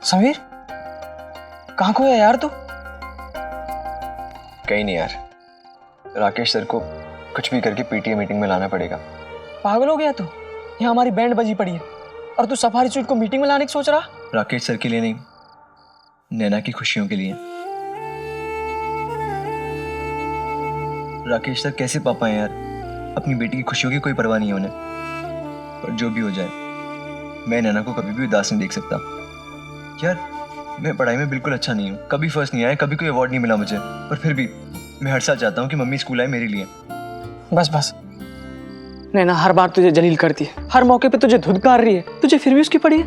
समीर, कहाँ खोया यार तू? कहीं नहीं यार, राकेश सर को कुछ भी करके पीटीए मीटिंग में लाना पड़ेगा। पागल हो गया तू? यहाँ हमारी बैंड बजी पड़ी है और तू सफारी सूट को मीटिंग में लाने की सोच रहा? राकेश सर के लिए नहीं, नैना की खुशियों के लिए। राकेश सर कैसे पापा हैं यार, अपनी बेटी की खुशियों की कोई परवाह नहीं है उन्हें। पर जो भी हो जाए, मैं नैना को कभी भी उदास नहीं देख सकता यार। मैं पढ़ाई में बिल्कुल अच्छा नहीं हूँ, कभी फर्स्ट नहीं आया, कभी कोई अवार्ड नहीं मिला मुझे, पर फिर भी मैं हर साल चाहता हूँ कि मम्मी स्कूल आए मेरे लिए। बस बस, नैना हर बार तुझे जलील करती है, हर मौके पे तुझे धुतकार रही है, तुझे फिर भी उसकी पड़ी है।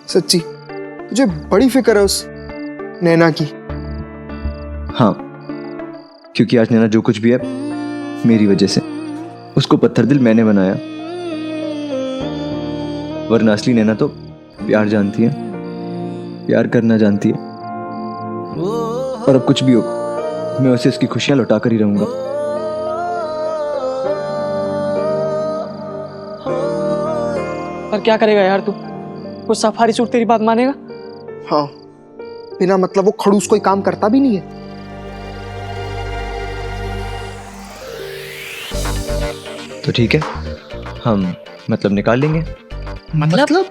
सच्ची तुझे बड़ी फिक्र है उस नैना की। हाँ, क्योंकि आज नैना जो कुछ भी है मेरी वजह से। उसको पत्थर दिल मैंने बनाया, वरना असली नैना तो प्यार जानती है, प्यार करना जानती है। और अब कुछ भी हो, मैं उसे उसकी खुशियां लौटा कर ही रहूंगा। पर क्या करेगा यार तू? वो सफारी सूट तेरी बात मानेगा? हाँ, बिना मतलब वो खड़ूस कोई काम करता भी नहीं है। तो ठीक है, हम मतलब निकाल लेंगे। मतलब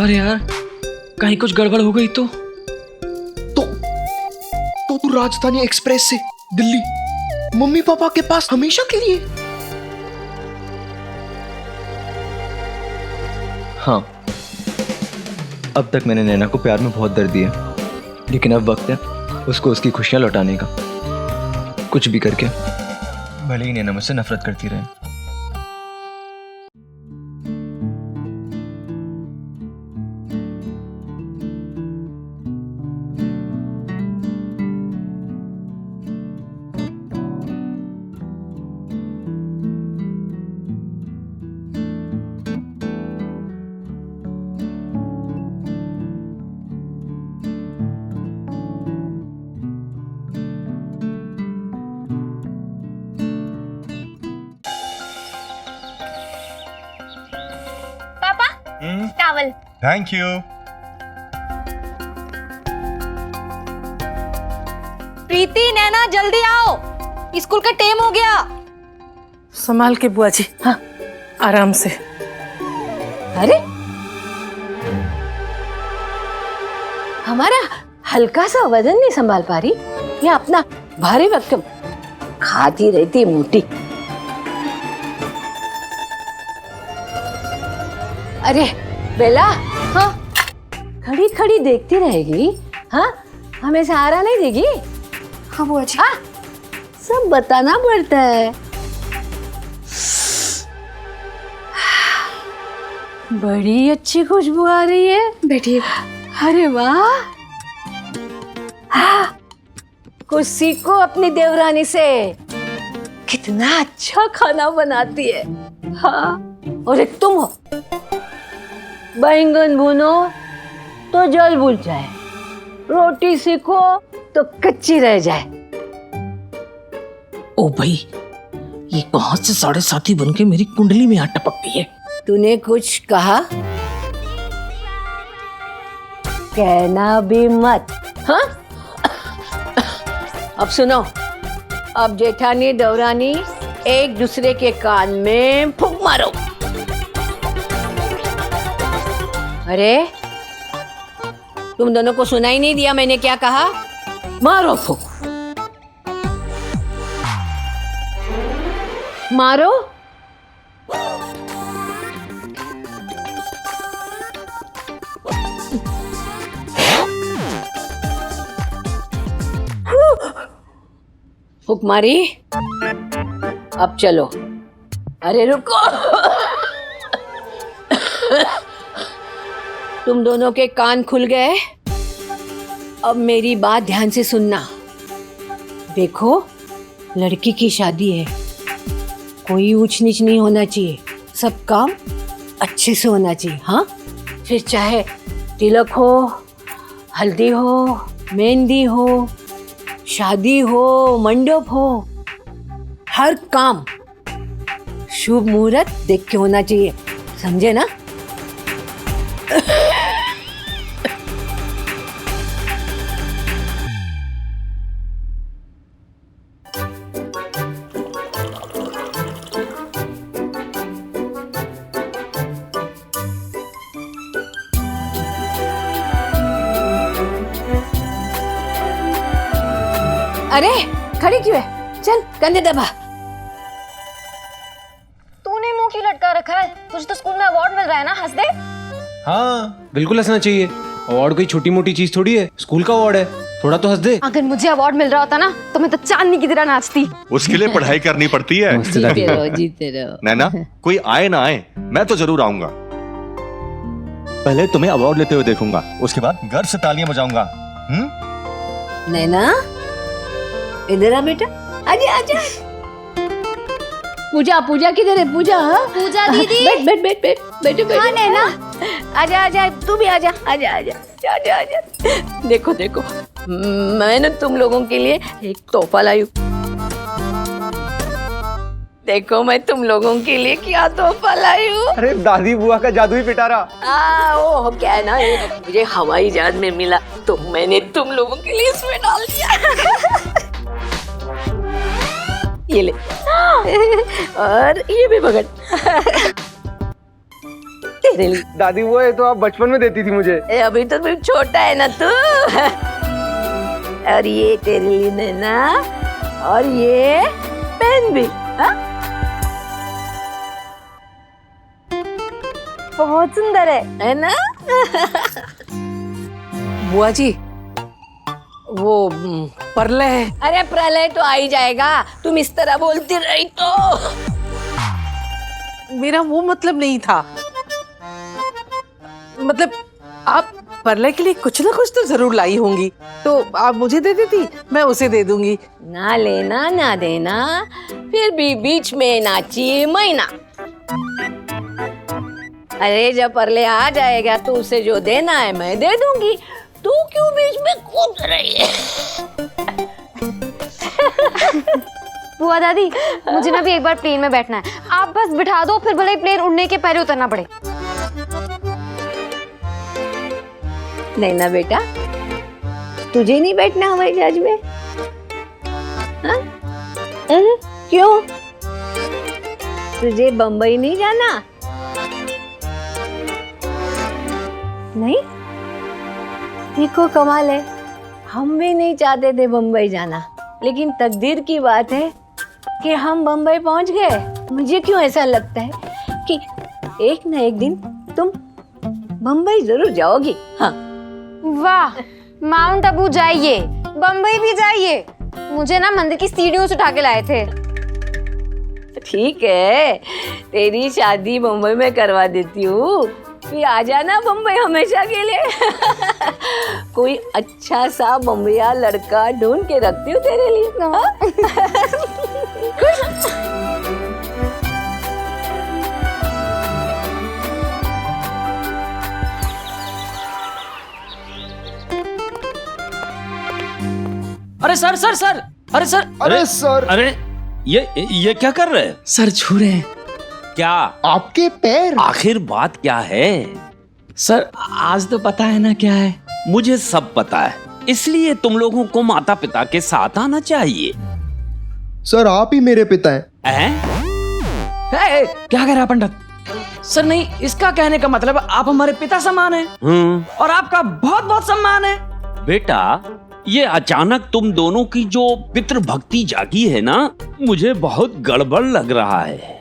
अरे यार, कहीं कुछ गड़बड़ हो गई तो तू राजधानी एक्सप्रेस से दिल्ली मम्मी पापा के पास हमेशा के लिए? हाँ, अब तक मैंने नैना को प्यार में बहुत दर्द दिया, लेकिन अब वक्त है उसको उसकी खुशियां लौटाने का। कुछ भी करके, भले ही नैना मुझसे नफरत करती रहे। Towel. Thank you. Preeti, Naina, जल्दी आओ, स्कूल का टाइम हो गया। संभाल के बुआ जी। हाँ, आराम से। अरे, हमारा हल्का सा वजन नहीं संभाल पा रही, या अपना भारी भरकम खाती रहती मोटी। अरे बेला, हाँ, खड़ी खड़ी देखती रहेगी? हाँ, हमें सहारा नहीं देगी? हाँ बुआ जी। हाँ, सब बताना पड़ता है। बड़ी अच्छी खुशबू आ रही है। बैठिए। अरे वाह, हाँ, कुछ सीखो अपनी देवरानी से, कितना अच्छा खाना बनाती है। हाँ, और एक तुम हो, बैंगन भुनो तो जल बुझ जाए, रोटी सीखो तो कच्ची रह जाए। ओ भाई, ये कहाँ से 7.5 बन के मेरी कुंडली में आ टपक गई है? तूने कुछ कहा? कहना भी मत। हाँ, अब सुनो, अब जेठानी देवरानी एक दूसरे के कान में फूंक मारो। अरे, तुम दोनों को सुनाई नहीं दिया मैंने क्या कहा? मारो फूंक, मारो। फूंक मारी, अब चलो। अरे रुको, तुम दोनों के कान खुल गए? अब मेरी बात ध्यान से सुनना। देखो, लड़की की शादी है, कोई ऊंच नीच नहीं होना चाहिए, सब काम अच्छे से होना चाहिए। हाँ, फिर चाहे तिलक हो, हल्दी हो, मेहंदी हो, शादी हो, मंडप हो, हर काम शुभ मुहूर्त देख के होना चाहिए, समझे ना? अरे खड़ी क्यों है? चल कंधे दबा। तूने मुंह क्यों लटका रखा है? तुझे तो स्कूल में अवार्ड मिल रहा है ना, हंस दे। हाँ बिल्कुल हंसना चाहिए। अवार्ड कोई छोटी मोटी चीज थोड़ी है, स्कूल का अवार्ड है, थोड़ा तो हंस दे। अगर मुझे अवार्ड मिल रहा होता ना तो मैं तो चांदनी की तरह नाचती। उसके लिए पढ़ाई करनी पड़ती है। जीते रहो। नैना, कोई आए ना आए, मैं तो जरूर आऊंगा। पहले तुम्हें अवार्ड लेते हुए देखूंगा, उसके बाद गर्व से तालियां बजाऊंगा। नैना इधर आ बेटा, आजा आजा। पूजा पूजा किधर है? पूजा, हाँ? पूजा दीदी। बैठ बैठ बैठ बैठ बैठो बैठो। हाँ नैना, आजा आजा, तू भी आजा आजा आजा आजा आजा। देखो देखो, मैंने तुम लोगों के लिए एक तोहफा लाई हूँ। देखो मैं तुम लोगों के लिए क्या तोहफा लाई हूँ। अरे दादी बुआ का जादू ही पिटारा। वो क्या है ना, ये मुझे हवाई जहाज में मिला तो मैंने तुम लोगों के लिए इसमें डाल दिया। ये ले, और ये भी पकड़, तेरे लिए। दादी बुआ ये तो आप बचपन में देती थी मुझे। अभी तो तुम छोटा है ना तू। और ये तेरे लिए नैना, और ये पेन भी। हाँ? बहुत सुंदर है ना? बुआ जी, वो प्रलय है। अरे प्रलय तो आ ही जाएगा, तुम इस तरह बोलती रही तो। मेरा वो मतलब नहीं था। मतलब आप प्रलय के लिए कुछ ना कुछ तो जरूर लाई होंगी, तो आप मुझे दे देती, मैं उसे दे दूंगी। ना लेना ना देना, फिर भी बीच में नाची मैना। अरे जब प्रलय आ जाएगा तो उसे जो देना है मैं दे दूंगी, तू क्यों बीच में कूद रही है? बुआ दादी, मुझे ना भी एक बार प्लेन में बैठना है। आप बस बिठा दो, फिर भले ही प्लेन उड़ने के पहले उतरना पड़े। नहीं ना बेटा, तुझे नहीं बैठना हवाई जहाज में? हाँ? क्यों? तुझे बम्बई नहीं जाना? नहीं? देखो कमाल है, हम भी नहीं चाहते थे बम्बई जाना, लेकिन तकदीर की बात है कि हम बम्बई पहुंच गए। मुझे क्यों ऐसा लगता है कि एक ना एक दिन तुम बम्बई जरूर जाओगी। हाँ। वाह, माउंट आबू जाइए, बम्बई भी जाइए। मुझे ना मंदिर की सीढ़ियों से उठा के लाए थे। ठीक है, तेरी शादी मुंबई में करवा देती हूँ, फिर आ जाना बम्बई हमेशा के लिए। कोई अच्छा सा बम्बईया लड़का ढूंढ के रखती हूँ तेरे लिए। हाँ? अरे सर सर सर, अरे सर, अरे सर, अरे ये क्या कर रहे हैं? सर छू रहे हैं। क्या? आपके पैर। आखिर बात क्या है? सर आज तो पता है ना क्या है? मुझे सब पता है, इसलिए तुम लोगों को माता पिता के साथ आना चाहिए। सर आप ही मेरे पिता हैं। क्या कह रहा है पंडित? सर नहीं, इसका कहने का मतलब आप हमारे पिता समान हैं और आपका बहुत बहुत सम्मान है। बेटा, ये अचानक तुम दोनों की जो पितृभक्ति जागी है ना, मुझे बहुत गड़बड़ लग रहा है।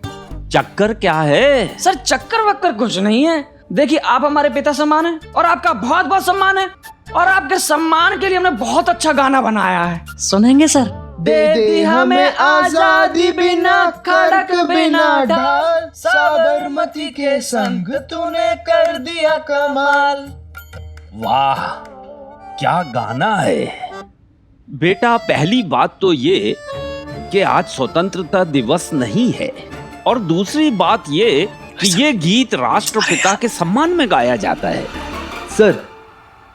चक्कर क्या है? सर चक्कर वक्कर कुछ नहीं है। देखिए, आप हमारे पिता समान हैं और आपका बहुत बहुत सम्मान है, और आपके सम्मान के लिए हमने बहुत अच्छा गाना बनाया है, सुनेंगे सर? दे दे हमें आजादी बिना खड़क बिना ढाल, साबरमती के संग तूने कर दिया कमाल। वाह, क्या गाना है बेटा। पहली बात तो ये कि आज स्वतंत्रता दिवस नहीं है, और दूसरी बात ये कि ये गीत राष्ट्रपिता के सम्मान में गाया जाता है। सर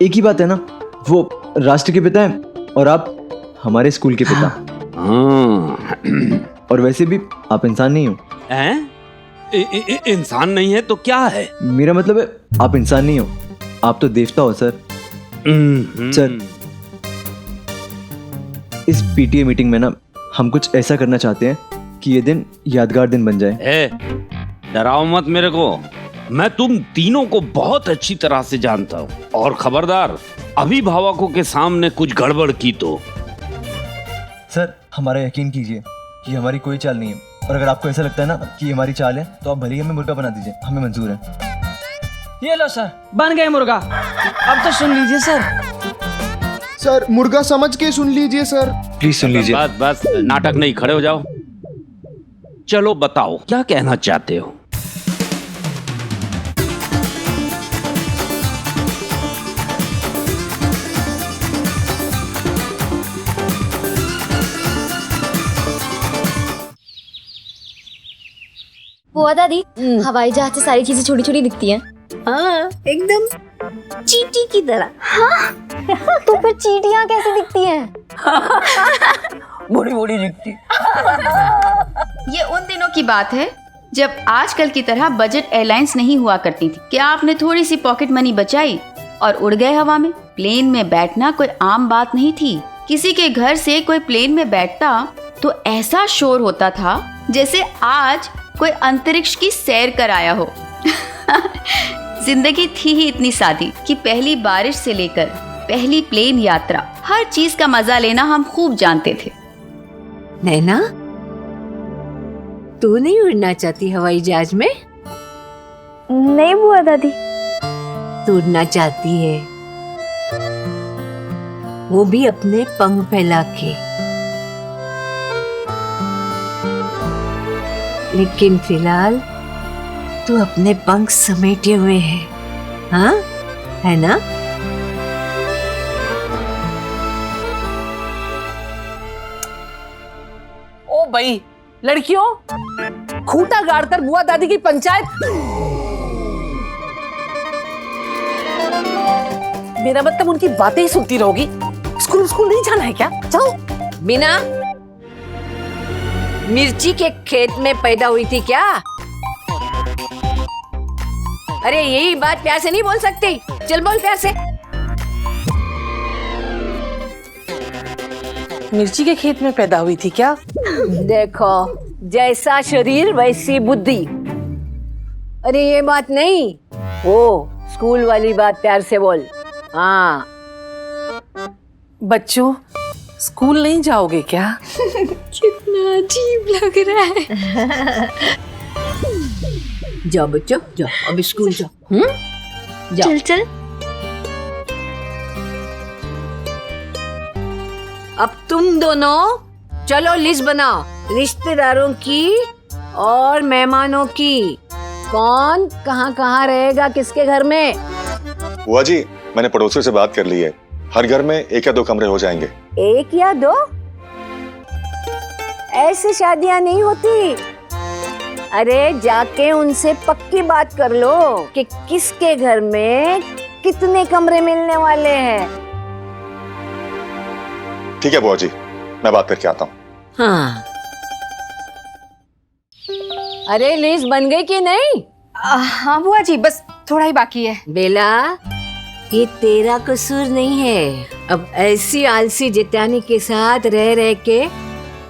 एक ही बात है ना, वो राष्ट्र के पिता हैं और आप हमारे स्कूल के पिता। और वैसे भी आप इंसान नहीं हो। इंसान नहीं है तो क्या है? मेरा मतलब है आप इंसान नहीं हो, आप तो देवता हो सर। सर, इस पीटीए मीटिंग में ना हम कुछ ऐसा करना चाहते हैं कि ये दिन यादगार दिन बन जाए। डराओ मत मेरे को, मैं तुम तीनों को बहुत अच्छी तरह से जानता हूँ। और खबरदार, अभिभावकों के सामने कुछ गड़बड़ की तो। सर, हमारा यकीन कीजिए कि हमारी कोई चाल नहीं है, और अगर आपको ऐसा लगता है ना कि ये हमारी चाल है तो आप भले ही हमें मुर्गा बना दीजिए, हमें मंजूर है। ये लो सर, बन गए मुर्गा। अब तो सुन लीजिए सर। सर, मुर्गा समझ के सुन लीजिए सर। प्लीज सुन लीजिए। बस नाटक नहीं, खड़े हो जाओ। चलो बताओ क्या कहना चाहते हो। बुआ दादी, हवाई जहाज से सारी चीजें छोटी छोटी दिखती हैं। हाँ, एकदम चींटी की तरह। हाँ? तो फिर चींटियां कैसे दिखती हैं? बड़ी बड़ी दिखती। ये उन दिनों की बात है जब आजकल की तरह बजट एयरलाइंस नहीं हुआ करती थी। क्या आपने थोड़ी सी पॉकेट मनी बचाई और उड़ गए हवा में? प्लेन में बैठना कोई आम बात नहीं थी। किसी के घर से कोई प्लेन में बैठता तो ऐसा शोर होता था जैसे आज कोई अंतरिक्ष की सैर कर आया हो। जिंदगी थी ही इतनी सादी कि पहली बारिश से लेकर पहली प्लेन यात्रा, हर चीज का मजा लेना हम खूब जानते थे। नैना, तू नहीं उड़ना चाहती हवाई जहाज में? नहीं बुआ दादी। तू उड़ना चाहती है, वो भी अपने पंख फैला के। लेकिन फिलहाल तू अपने पंख समेटे हुए है, हाँ? है ना? ओ भाई, लड़कियों, खूंटा गाड़कर बुआ दादी की पंचायत। मेरा मतलब उनकी बातें ही सुनती रहोगी। स्कूल नहीं जाना है क्या? जाओ। बिना मिर्ची के खेत में पैदा हुई थी क्या? अरे यही बात प्यार से नहीं बोल सकती। चल बोल प्यार से। मिर्ची के खेत में पैदा हुई थी क्या? देखो, जैसा शरीर वैसी बुद्धि। अरे ये बात नहीं, वो स्कूल वाली बात प्यार से बोल। हाँ। बच्चों, स्कूल नहीं जाओगे क्या? कितना अजीब लग रहा है। जाओ बच्चों, जाओ, अब स्कूल जाओ। जाओ। चल चल। अब तुम दोनों चलो लिस्ट बनाओ, रिश्तेदारों की और मेहमानों की। कौन कहाँ रहेगा, किसके घर में। बुआ जी, मैंने पड़ोसियों से बात कर ली है, हर घर में 1 या 2 कमरे हो जाएंगे। 1 या 2? ऐसे शादियां नहीं होती। अरे जाके उनसे पक्की बात कर लो कि किसके घर में कितने कमरे मिलने वाले हैं। ठीक है बुआ जी, मैं बात करके आता हूँ। हाँ। अरे लिस्ट बन गई कि नहीं? हाँ बुआ जी, बस थोड़ा ही बाकी है। बेला, ये तेरा कसूर नहीं है। अब ऐसी आलसी जितानी के साथ रह रह के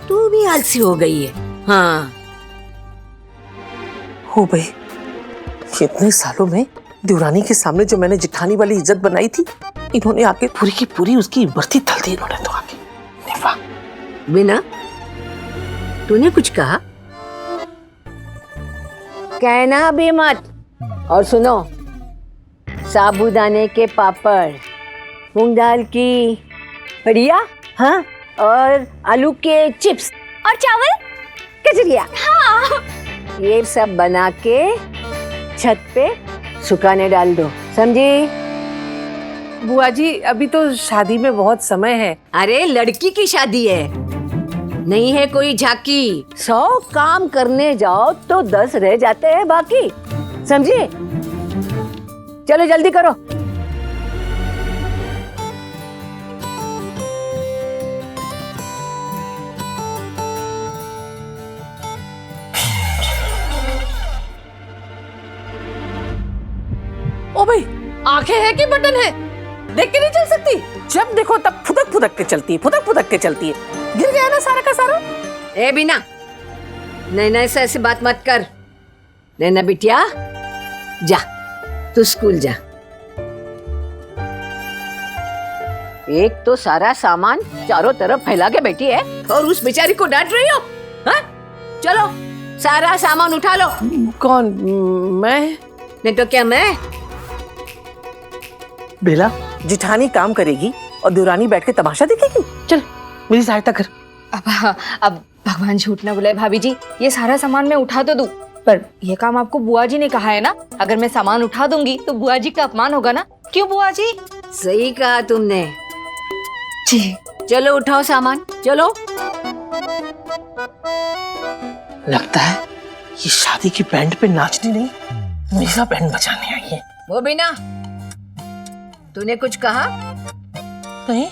तू भी आलसी हो गई है। हाँ। हो भाई, इतने सालों में देवरानी के सामने जो मैंने जिठानी वाली इज्जत बनाई थी, इन्होंने आके पूरी की पूरी उसकी बर्ती तल दी। इन्होंने तो आके निफा। बिना, तूने कुछ कहा? कहना भी मत। और सुनो, साबूदाने के पापड़, मूंग दाल की बढ़िया, हाँ, और आलू के चिप्स और चावल, कचरिया, हाँ, ये सब बना के छत पे सुखाने डाल दो, समझी? बुआ जी, अभी तो शादी में बहुत समय है। अरे लड़की की शादी है, नहीं है कोई झांकी। 100 काम करने जाओ तो 10 रह जाते हैं बाकी, समझी? चलो जल्दी करो। आंखें हैं कि बटन है? देख के नहीं चल सकती? जब देखो तब फुदक फुदक के चलती है, फुदक फुदक के चलती है। गिर गया ना सारा का सारा। ए बिना, नैना से ऐसी बात मत कर। नैना बिटिया, जा तू स्कूल जा। एक तो सारा सामान चारों तरफ फैला के बैठी है और उस बेचारी को डांट रही हो? हाँ? चलो सारा सामान उठा लो। कौन? मैं? नहीं तो क्या मैं? बेला, जिठानी काम करेगी और देवरानी बैठ के तमाशा देखेगी। चल मेरी सहायता कर। अब भगवान झूठ ना बुलाए भाभी जी, ये सारा सामान मैं उठा तो दूं, पर ये काम आपको बुआ जी ने कहा है ना, अगर मैं सामान उठा दूंगी तो बुआ जी का अपमान होगा ना। क्यों बुआ जी? सही कहा तुमने। जी चलो उठाओ सामान, चलो। लगता है ये शादी की बैंड पे नाचने नहीं, मेरा बैंड बजाने आई है। वो बिना, तूने कुछ कहा? नहीं।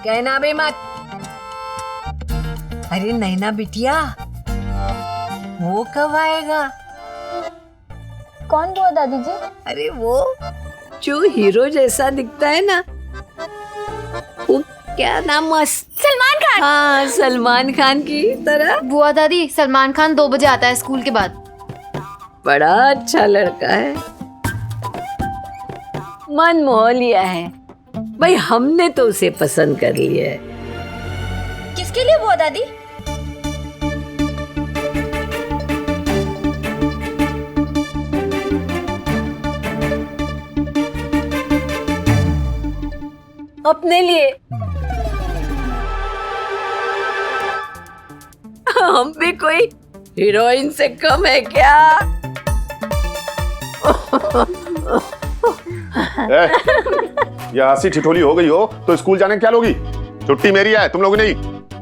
कहना भी मत। अरे नैना बिटिया, वो कब आएगा? कौन बुआ दादी जी? अरे वो जो हीरो जैसा दिखता है ना, वो क्या नाम? सलमान खान। हाँ, सलमान खान की तरह। बुआ दादी, सलमान खान 2 बजे आता है स्कूल के बाद। बड़ा अच्छा लड़का है, मन मोह लिया है भाई, हमने तो उसे पसंद कर लिया है। किसके लिए बुआ दादी? अपने लिए। हम भी कोई हीरोइन से कम है क्या? ये हंसी ठिठोली हो गई हो तो स्कूल जाने क्या लोगी? छुट्टी मेरी है, तुम लोग नहीं।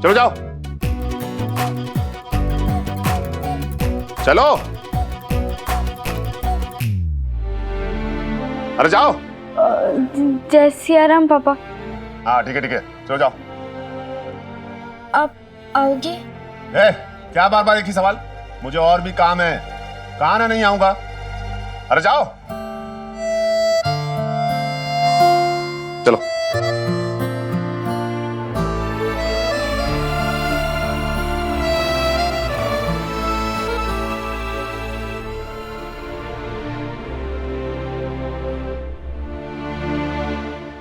चलो जाओ, चलो। अरे जाओ। जय सिया राम पापा। हाँ ठीक है, चलो जाओ। आप आओगे? क्या बार बार एक ही सवाल? मुझे और भी काम है। कहा ना नहीं आऊंगा। अरे जाओ, चलो।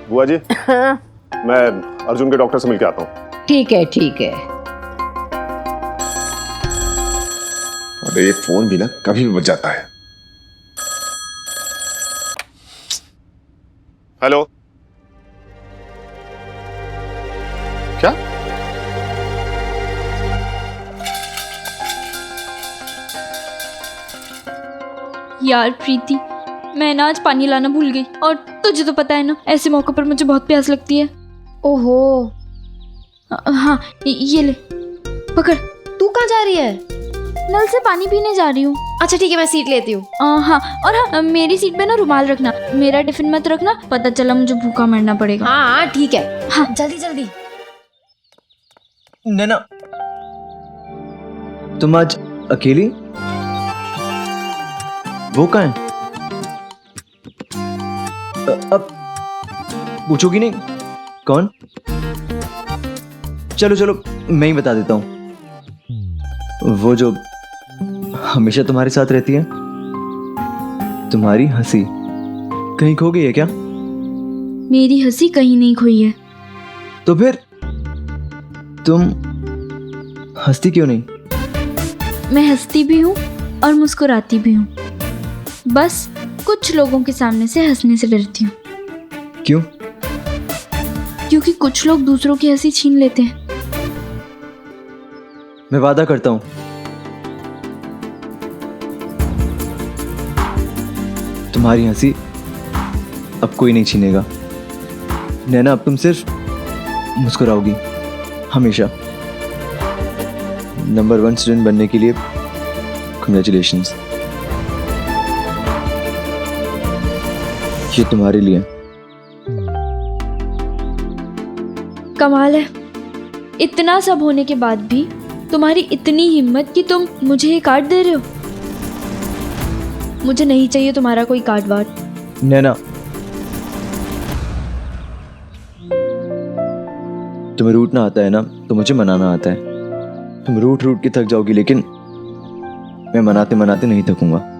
बुआ जी, मैं अर्जुन के डॉक्टर से मिलके आता हूँ। ठीक है, ठीक है। अरे ये फोन भी ना कभी भी बज जाता है। हेलो, क्या? यार प्रीति, मैं ना आज पानी लाना भूल गई, और तुझे तो पता है ना, ऐसे मौके पर मुझे बहुत प्यास लगती है। ओहो। हाँ ये ले, पकड़। तू कहाँ जा रही है? नल से पानी पीने जा रही हूँ। अच्छा ठीक है, मैं सीट लेती हूँ। हाँ, और हाँ, मेरी सीट पे ना रुमाल रखना, मेरा टिफिन मत रखना, पता चला मुझे भूखा मरना पड़ेगा। हाँ ठीक है। हाँ जल्दी जल्दी। नैना, तुम आज अकेली? वो कहाँ है? अब पूछोगी नहीं कौन? चलो मैं ही बता देता हूँ। वो जो हमेशा तुम्हारे साथ रहती है, तुम्हारी हंसी कहीं खो गई है क्या? मेरी हंसी कहीं नहीं खोई है। तो फिर तुम हंसती क्यों नहीं? मैं हंसती भी हूँ और मुस्कुराती भी हूँ, बस कुछ लोगों के सामने से हंसने से डरती हूँ। क्यों? क्योंकि कुछ लोग दूसरों की हंसी छीन लेते हैं। मैं वादा करता हूँ, तुम्हारी हंसी अब कोई नहीं छीनेगा। नैना, अब तुम सिर्फ मुस्कुराओगी हमेशा। नंबर 1 स्टूडेंट बनने के लिए कांग्रेचुलेशंस। ये तुम्हारे लिए। कमाल है, इतना सब होने के बाद भी तुम्हारी इतनी हिम्मत कि तुम मुझे ये कार्ड दे रहे हो। मुझे नहीं चाहिए तुम्हारा कोई कार्ड वार्ड। नैना, तुम्हें रूठना आता है ना, तो मुझे मनाना आता है। तुम रूठ रूठ के थक जाओगी, लेकिन मैं मनाते मनाते नहीं थकूंगा।